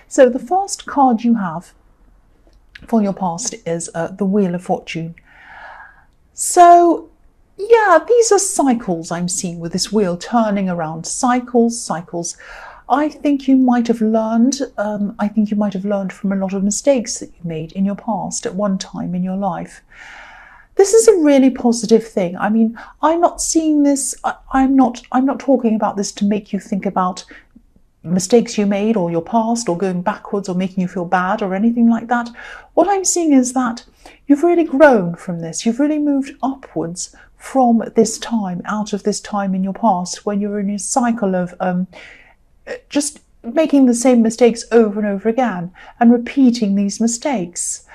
So the first card you have for your past is the Wheel of Fortune. So yeah, these are cycles I'm seeing with this wheel turning around. Cycles. I think you might have learned. From a lot of mistakes that you made in your past at one time in your life. This is a really positive thing. I mean, I'm not seeing this. I'm not talking about this to make you think about mistakes you made or your past or going backwards or making you feel bad or anything like that. What I'm seeing is that you've really grown from this. You've really moved upwards from this time, out of this time in your past when you were in a cycle of just making the same mistakes over and over again and repeating these mistakes.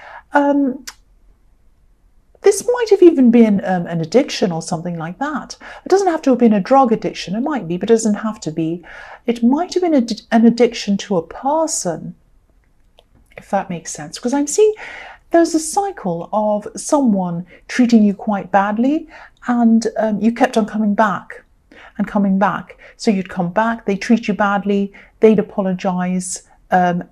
This might have even been an addiction or something like that. It doesn't have to have been a drug addiction. It might be, but it doesn't have to be. It might have been an addiction to a person, if that makes sense. Because I'm seeing there's a cycle of someone treating you quite badly, and you kept on coming back and coming back. So you'd come back, they'd treat you badly, they'd apologise, and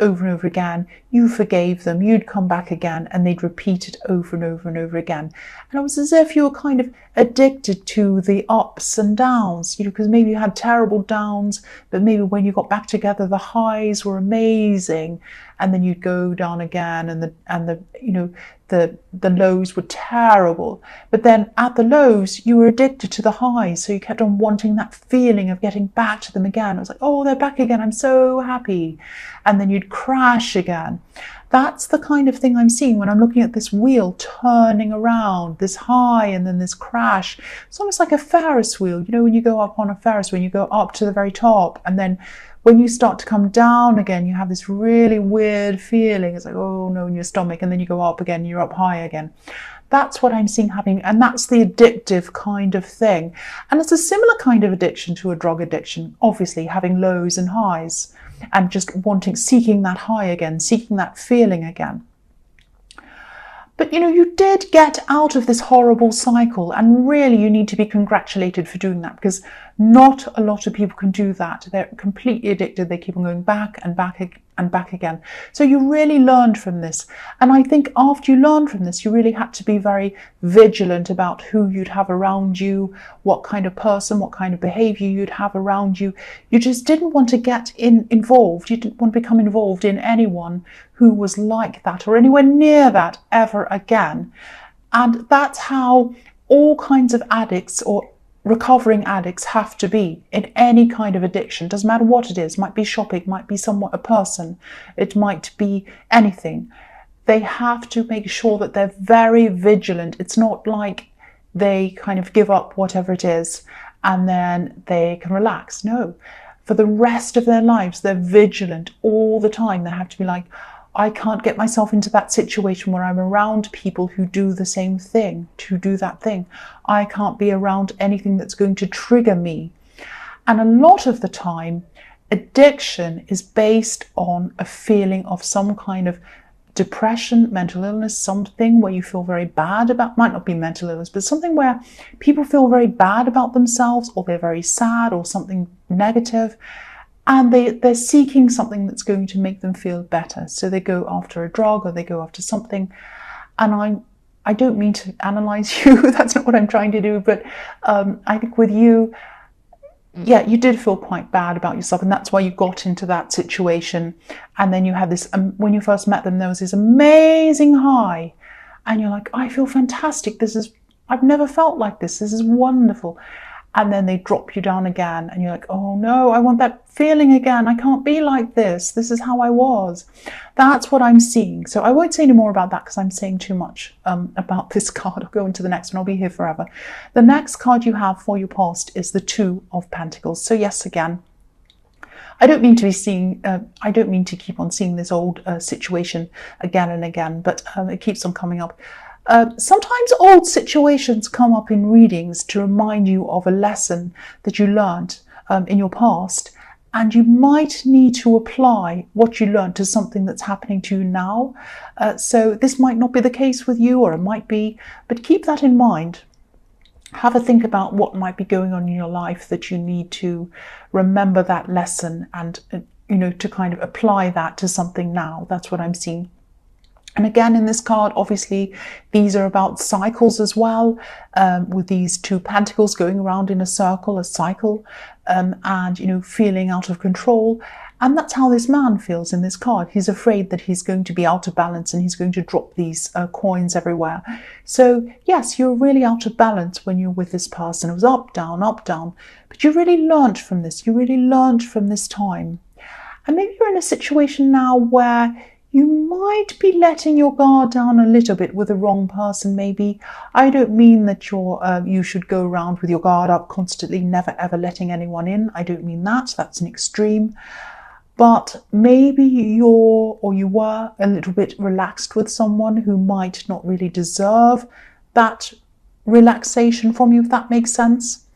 over and over again, you forgave them, you'd come back again, and they'd repeat it over and over and over again. And it was as if you were kind of addicted to the ups and downs, because maybe you had terrible downs, but maybe when you got back together, the highs were amazing, and then you'd go down again, and the lows were terrible. But then at the lows, you were addicted to the highs, so you kept on wanting that feeling of getting back to them again. It was like, oh, they're back again, I'm so happy. And then you'd crash again. That's the kind of thing I'm seeing when I'm looking at this wheel turning around, this high and then this crash. It's almost like a Ferris wheel. When you go up on a Ferris wheel, you go up to the very top, and then when you start to come down again, you have this really weird feeling. It's like, oh no, in your stomach, and then you go up again, you're up high again. That's what I'm seeing happening, and that's the addictive kind of thing. And it's a similar kind of addiction to a drug addiction, obviously, having lows and highs, and just seeking that high again, seeking that feeling again. But you did get out of this horrible cycle, and really you need to be congratulated for doing that, because not a lot of people can do that. They're completely addicted. They keep on going back and back and back again. So you really learned from this. And I think after you learned from this, you really had to be very vigilant about who you'd have around you, what kind of person, what kind of behavior you'd have around you. You just didn't want to get involved. You didn't want to become involved in anyone who was like that or anywhere near that ever again. And that's how all kinds of addicts or recovering addicts have to be in any kind of addiction. Doesn't matter what it is. It might be shopping, it might be a person, it might be anything. They have to make sure that they're very vigilant. It's not like they kind of give up whatever it is and then they can relax. No, for the rest of their lives, they're vigilant all the time. They have to be like, I can't get myself into that situation where I'm around people who do the same thing, to do that thing. I can't be around anything that's going to trigger me. And a lot of the time, addiction is based on a feeling of some kind of depression, mental illness, something where you feel very bad about, might not be mental illness, but something where people feel very bad about themselves, or they're very sad, or something negative. And they're seeking something that's going to make them feel better. So they go after a drug or they go after something. And I don't mean to analyze you. That's not what I'm trying to do. But I think with you, yeah, you did feel quite bad about yourself. And that's why you got into that situation. And then you had this, when you first met them, there was this amazing high. And you're like, I feel fantastic. I've never felt like this. This is wonderful. And then they drop you down again and you're like, oh no, I want that feeling again. I can't be like this. This is how I was. That's what I'm seeing. So I won't say any more about that because I'm saying too much about this card. I'll go into the next one. I'll be here forever. The next card you have for your past is the Two of Pentacles. So yes, again, I don't mean to keep on seeing this old situation again and again, but it keeps on coming up. Sometimes old situations come up in readings to remind you of a lesson that you learned in your past, and you might need to apply what you learned to something that's happening to you now. So this might not be the case with you, or it might be, but keep that in mind. Have a think about what might be going on in your life that you need to remember that lesson and to kind of apply that to something now. That's what I'm seeing. And again, in this card, obviously, these are about cycles as well, with these two pentacles going around in a circle, a cycle, and, feeling out of control. And that's how this man feels in this card. He's afraid that he's going to be out of balance and he's going to drop these coins everywhere. So, yes, you're really out of balance when you're with this person. It was up, down, but you really learnt from this. You really learnt from this time. And maybe you're in a situation now where you might be letting your guard down a little bit with the wrong person, maybe. I don't mean that you should go around with your guard up constantly, never ever letting anyone in. I don't mean that. That's an extreme. But maybe you were a little bit relaxed with someone who might not really deserve that relaxation from you, if that makes sense.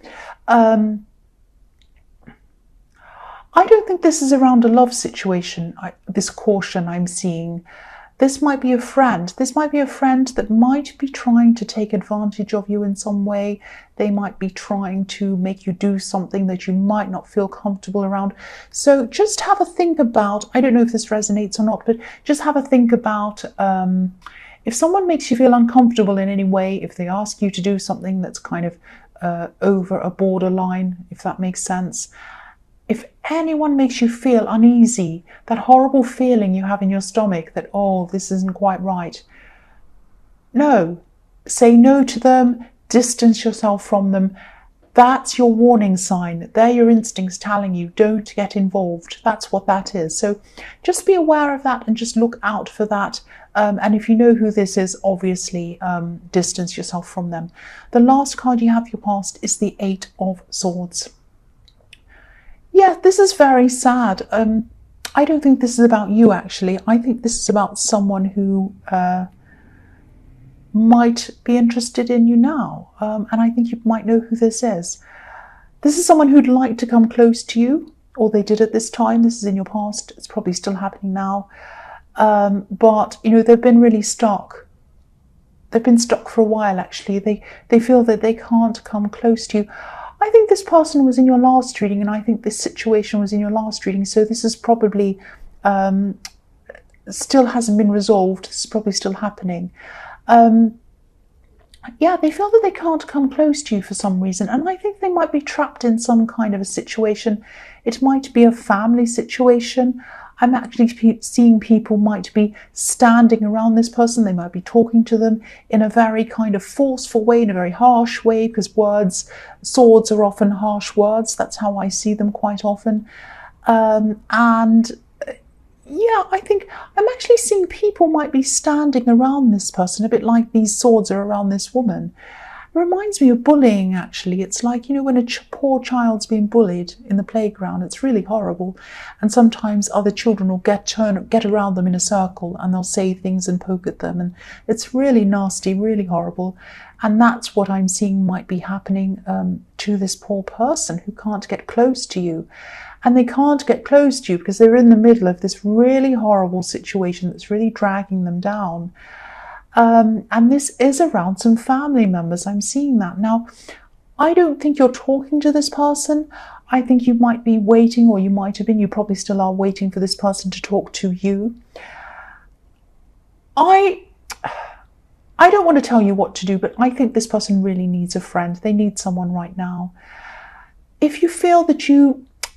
I don't think this is around a love situation, this caution I'm seeing. This might be a friend. This might be a friend that might be trying to take advantage of you in some way. They might be trying to make you do something that you might not feel comfortable around. So just have a think about, I don't know if this resonates or not, but just have a think about if someone makes you feel uncomfortable in any way, if they ask you to do something that's kind of over a borderline, if that makes sense. If anyone makes you feel uneasy, that horrible feeling you have in your stomach that, oh, this isn't quite right. No, say no to them, distance yourself from them. That's your warning sign. They're your instincts telling you, don't get involved. That's what that is. So just be aware of that and just look out for that. And if you know who this is, obviously distance yourself from them. The last card you have, your past, is the 8 of Swords. Yeah, this is very sad. I don't think this is about you, actually. I think this is about someone who might be interested in you now. And I think you might know who this is. This is someone who'd like to come close to you, or they did at this time. This is in your past. It's probably still happening now. But, they've been really stuck. They've been stuck for a while, actually. They feel that they can't come close to you. I think this person was in your last reading, and I think this situation was in your last reading. So this is probably still hasn't been resolved. This is probably still happening. Yeah, they feel that they can't come close to you for some reason. And I think they might be trapped in some kind of a situation. It might be a family situation. I'm actually seeing people might be standing around this person. They might be talking to them in a very kind of forceful way, in a very harsh way, because swords are often harsh words. That's how I see them quite often. And yeah, I think I'm actually seeing people might be standing around this person, a bit like these swords are around this woman. It reminds me of bullying, actually. It's like, when a poor child's being bullied in the playground, it's really horrible. And sometimes other children will get around them in a circle and they'll say things and poke at them. And it's really nasty, really horrible. And that's what I'm seeing might be happening to this poor person who can't get close to you. And they can't get close to you because they're in the middle of this really horrible situation that's really dragging them down. And this is around some family members. I'm seeing that. Now, I don't think you're talking to this person. I think you might be waiting, or you might have been, you probably still are waiting for this person to talk to you. I don't want to tell you what to do, but I think this person really needs a friend. They need someone right now. If you feel that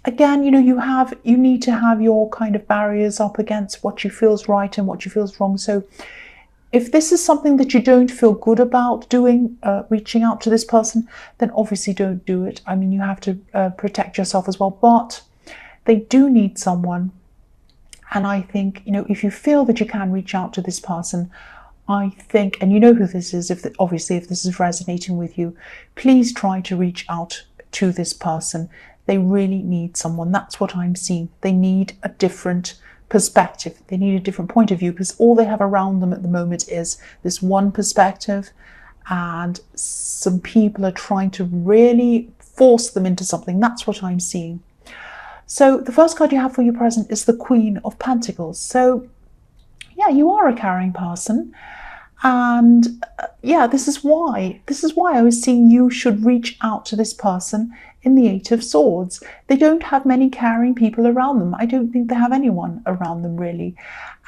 again, you need to have your kind of barriers up against what you feel is right and what you feel is wrong. So if this is something that you don't feel good about doing, reaching out to this person, then obviously don't do it. I mean, you have to protect yourself as well, but they do need someone. And I think, if you feel that you can reach out to this person, I think, and you know who this is, obviously if this is resonating with you, please try to reach out to this person. They really need someone. That's what I'm seeing. They need a different perspective. They need a different point of view, because all they have around them at the moment is this one perspective, and some people are trying to really force them into something. That's what I'm seeing. So the first card you have for your present is the Queen of Pentacles. So yeah, you are a caring person. And yeah, this is why I was seeing you should reach out to this person in the Eight of Swords. They don't have many caring people around them. I don't think they have anyone around them really.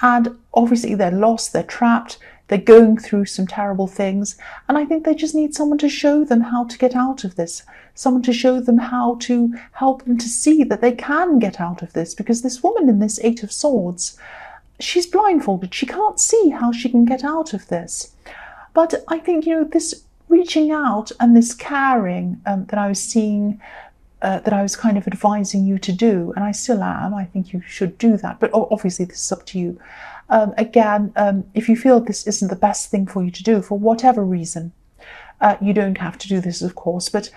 And obviously they're lost, they're trapped, they're going through some terrible things. And I think they just need someone to show them how to get out of this. Someone to show them how to help them to see that they can get out of this. Because this woman in this Eight of Swords, she's blindfolded. She can't see how she can get out of this. But I think, this reaching out and this caring that I was seeing, that I was kind of advising you to do, and I still am, I think you should do that. But obviously this is up to you. Again, if you feel this isn't the best thing for you to do, for whatever reason, you don't have to do this, of course. But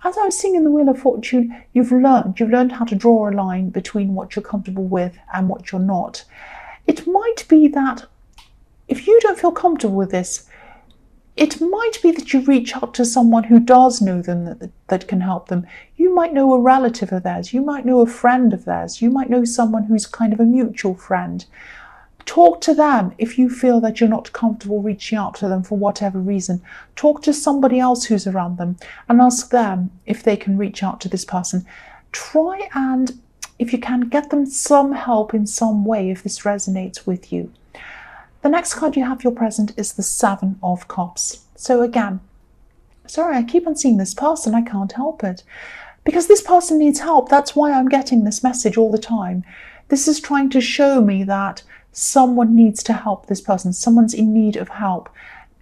as I was seeing in the Wheel of Fortune, you've learned how to draw a line between what you're comfortable with and what you're not. It might be that if you don't feel comfortable with this, it might be that you reach out to someone who does know them, that can help them. You might know a relative of theirs. You might know a friend of theirs. You might know someone who's kind of a mutual friend. Talk to them if you feel that you're not comfortable reaching out to them for whatever reason. Talk to somebody else who's around them and ask them if they can reach out to this person. Try and, if you can, get them some help in some way if this resonates with you. The next card you have for your present is the Seven of Cups. So again, sorry, I keep on seeing this person, I can't help it. Because this person needs help, that's why I'm getting this message all the time. This is trying to show me that someone needs to help this person, someone's in need of help.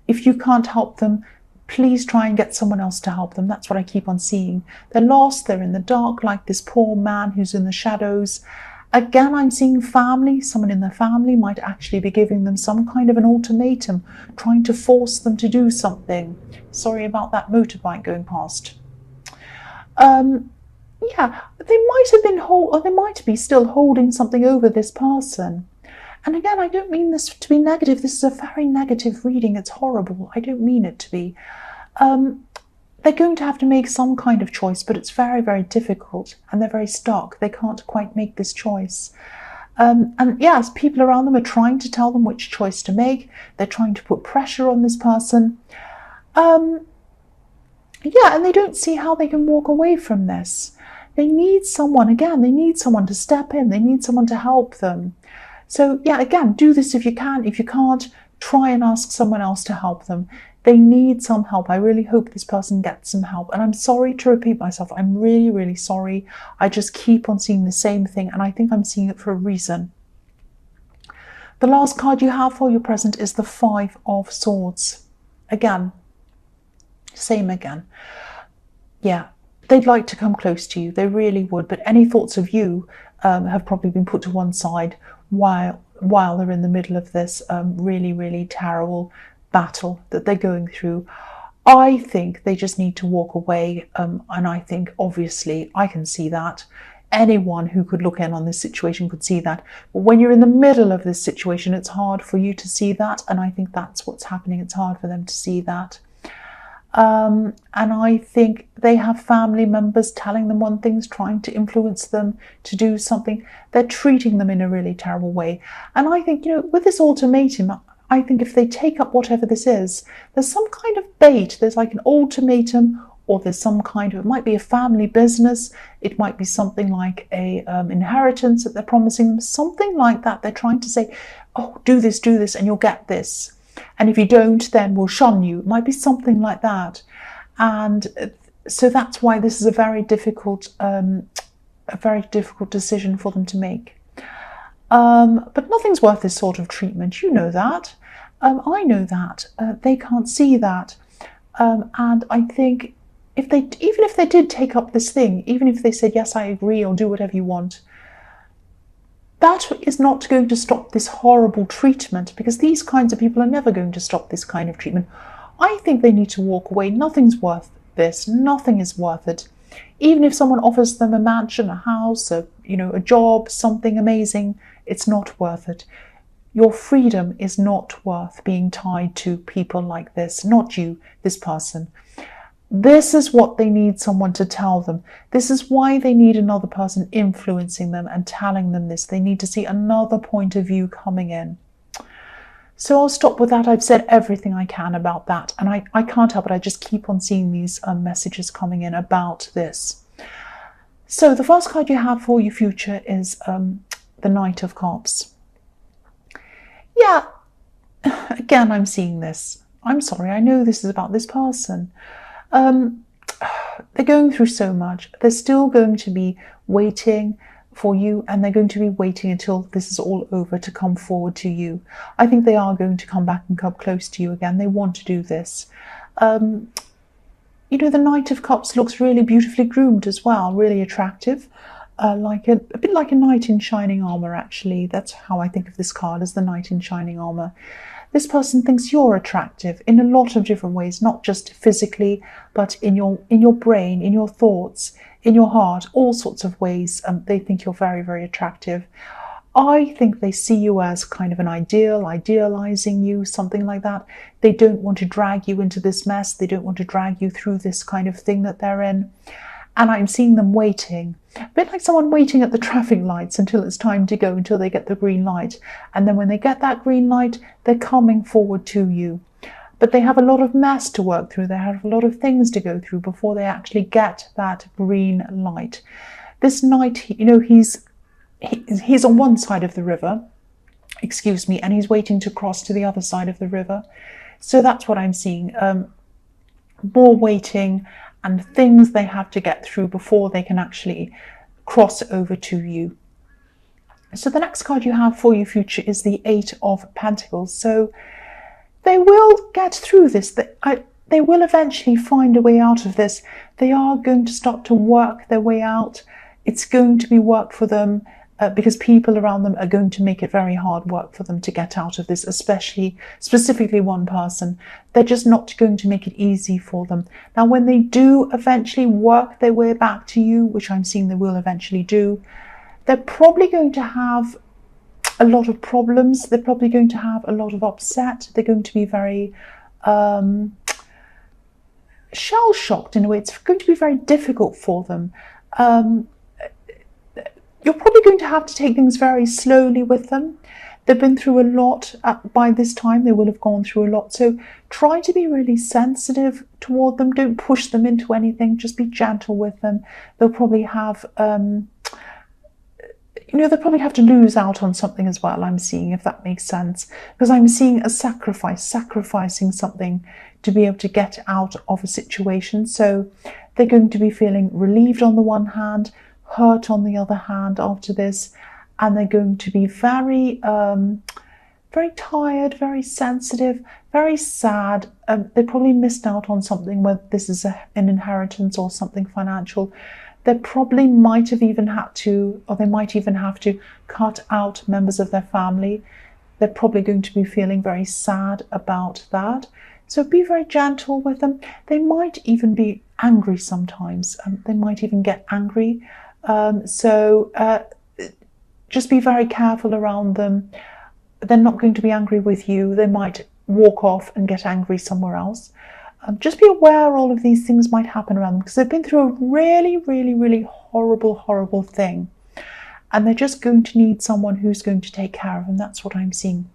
If you can't help them, please try and get someone else to help them. That's what I keep on seeing. They're lost, they're in the dark, like this poor man who's in the shadows. Again, I'm seeing family. Someone in their family might actually be giving them some kind of an ultimatum, trying to force them to do something. Sorry about that motorbike going past. Yeah, they might have been or they might be still holding something over this person. And again, I don't mean this to be negative. This is a very negative reading. It's horrible. I don't mean it to be. They're going to have to make some kind of choice, but it's very, very difficult, and they're very stuck. They can't quite make this choice. And yes, people around them are trying to tell them which choice to make. They're trying to put pressure on this person. Yeah, and they don't see how they can walk away from this. They need someone, again, they need someone to step in. They need someone to help them. So yeah, again, do this if you can. If you can't, try and ask someone else to help them. They need some help. I really hope this person gets some help. And I'm sorry to repeat myself. I'm really, really sorry. I just keep on seeing the same thing, and I think I'm seeing it for a reason. The last card you have for your present is the Five of Swords. Again, same again. Yeah, they'd like to come close to you. They really would. But any thoughts of you have probably been put to one side while they're in the middle of this really, really terrible battle that they're going through. I think they just need to walk away, and I think obviously I can see that. Anyone who could look in on this situation could see that. But when you're in the middle of this situation, it's hard for you to see that, and I think that's what's happening. It's hard for them to see that. And I think they have family members telling them one thing, trying to influence them to do something. They're treating them in a really terrible way. And I think, with this ultimatum, I think if they take up whatever this is, there's some kind of bait. There's like an ultimatum, or there's some kind of, it might be a family business. It might be something like a inheritance that they're promising them, something like that. They're trying to say, oh, do this, and you'll get this. And if you don't, then we'll shun you. It might be something like that. And so that's why this is a very difficult decision for them to make. But nothing's worth this sort of treatment. You know that. I know that. They can't see that. And I think even if they did take up this thing, even if they said, yes, I agree, or do whatever you want, that is not going to stop this horrible treatment, because these kinds of people are never going to stop this kind of treatment. I think they need to walk away. Nothing's worth this. Nothing is worth it. Even if someone offers them a mansion, a house, a job, something amazing, it's not worth it. Your freedom is not worth being tied to people like this. Not you, this person. This is what they need someone to tell them. This is why they need another person influencing them and telling them this. They need to see another point of view coming in. So I'll stop with that. I've said everything I can about that. And I can't help it. I just keep on seeing these messages coming in about this. So the first card you have for your future is the Knight of Cups. Yeah, again, I'm seeing this. I'm sorry, I know this is about this person. They're going through so much. They're still going to be waiting for you, and they're going to be waiting until this is all over to come forward to you. I think they are going to come back and come close to you again. They want to do this. You know, the Knight of Cups looks really beautifully groomed as well, really attractive. Like a bit like a knight in shining armor, actually. That's how I think of this card, as the knight in shining armor. This person thinks you're attractive in a lot of different ways, not just physically, but in your brain, in your thoughts, in your heart, all sorts of ways. They think you're very, very attractive. I think they see you as kind of an ideal, idealizing you, something like that. They don't want to drag you into this mess. They don't want to drag you through this kind of thing that they're in. And I'm seeing them waiting, a bit like someone waiting at the traffic lights until it's time to go, until they get the green light. And then when they get that green light, they're coming forward to you. But they have a lot of mess to work through. They have a lot of things to go through before they actually get that green light. This knight, you know, he's on one side of the river, excuse me, and he's waiting to cross to the other side of the river. So that's what I'm seeing. More waiting and things they have to get through before they can actually cross over to you. So the next card you have for your future is the Eight of Pentacles. So they will get through this. They will eventually find a way out of this. They are going to start to work their way out. It's going to be work for them because people around them are going to make it very hard work for them to get out of this, specifically one person. They're just not going to make it easy for them. Now, when they do eventually work their way back to you, which I'm seeing they will eventually do, they're probably going to have a lot of problems. They're probably going to have a lot of upset. They're going to be very shell-shocked in a way. It's going to be very difficult for them. You're probably going to have to take things very slowly with them. They've been through a lot by this time. They will have gone through a lot. So try to be really sensitive toward them. Don't push them into anything. Just be gentle with them. They'll probably have, they'll probably have to lose out on something as well, I'm seeing, if that makes sense. Because I'm seeing a sacrificing something to be able to get out of a situation. So they're going to be feeling relieved on the one hand, hurt on the other hand after this, and they're going to be very very tired, very sensitive, very sad. They probably missed out on something, whether this is an inheritance or something financial. They probably might have even had to, or they might even have to cut out members of their family. They're probably going to be feeling very sad about that. So be very gentle with them. They might even be angry sometimes. They might even get angry. Just be very careful around them. They're not going to be angry with you. They might walk off and get angry somewhere else. Just be aware all of these things might happen around them, because they've been through a really, really, really horrible thing. And they're just going to need someone who's going to take care of them. That's what I'm seeing.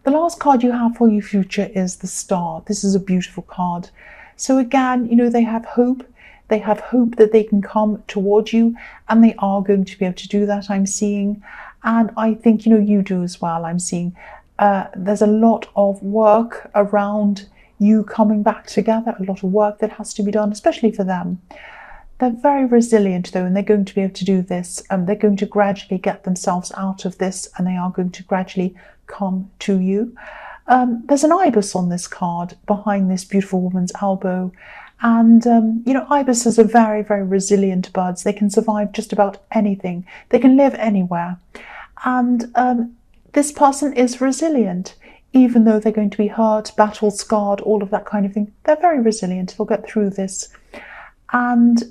The last card you have for your future is the Star. This is a beautiful card. So again, they have hope. They have hope that they can come towards you, and they are going to be able to do that, I'm seeing. And I think, you do as well, I'm seeing. There's a lot of work around you coming back together, a lot of work that has to be done, especially for them. They're very resilient though, and they're going to be able to do this. They're going to gradually get themselves out of this, and they are going to gradually come to you. There's an ibis on this card behind this beautiful woman's elbow. And, ibises are very, very resilient birds. They can survive just about anything. They can live anywhere. And this person is resilient, even though they're going to be hurt, battle-scarred, all of that kind of thing. They're very resilient. They'll get through this. And,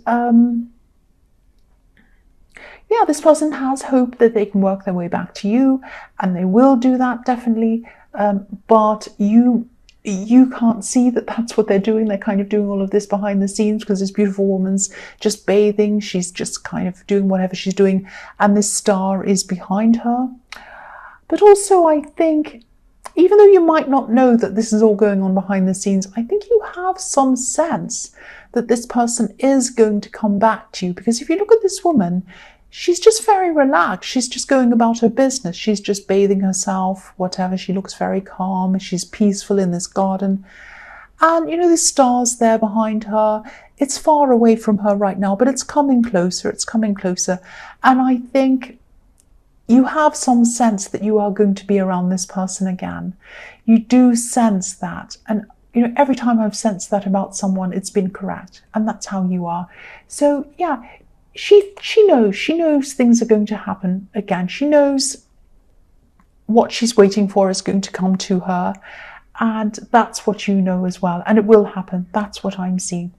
this person has hope that they can work their way back to you, and they will do that, definitely. But you can't see that that's what they're doing. They're kind of doing all of this behind the scenes, because this beautiful woman's just bathing. She's just kind of doing whatever she's doing, and this star is behind her. But also, I think even though you might not know that this is all going on behind the scenes, I think you have some sense that this person is going to come back to you. Because if you look at this woman, she's just very relaxed. She's just going about her business. She's just bathing herself, whatever. She looks very calm. She's peaceful in this garden. And, you know, the stars there behind her. It's far away from her right now, but it's coming closer. It's coming closer. And I think you have some sense that you are going to be around this person again. You do sense that. And, you know, every time I've sensed that about someone, it's been correct. And that's how you are. So, yeah, she knows things are going to happen again. She knows what she's waiting for is going to come to her. And that's what you know as well. And it will happen. That's what I'm seeing.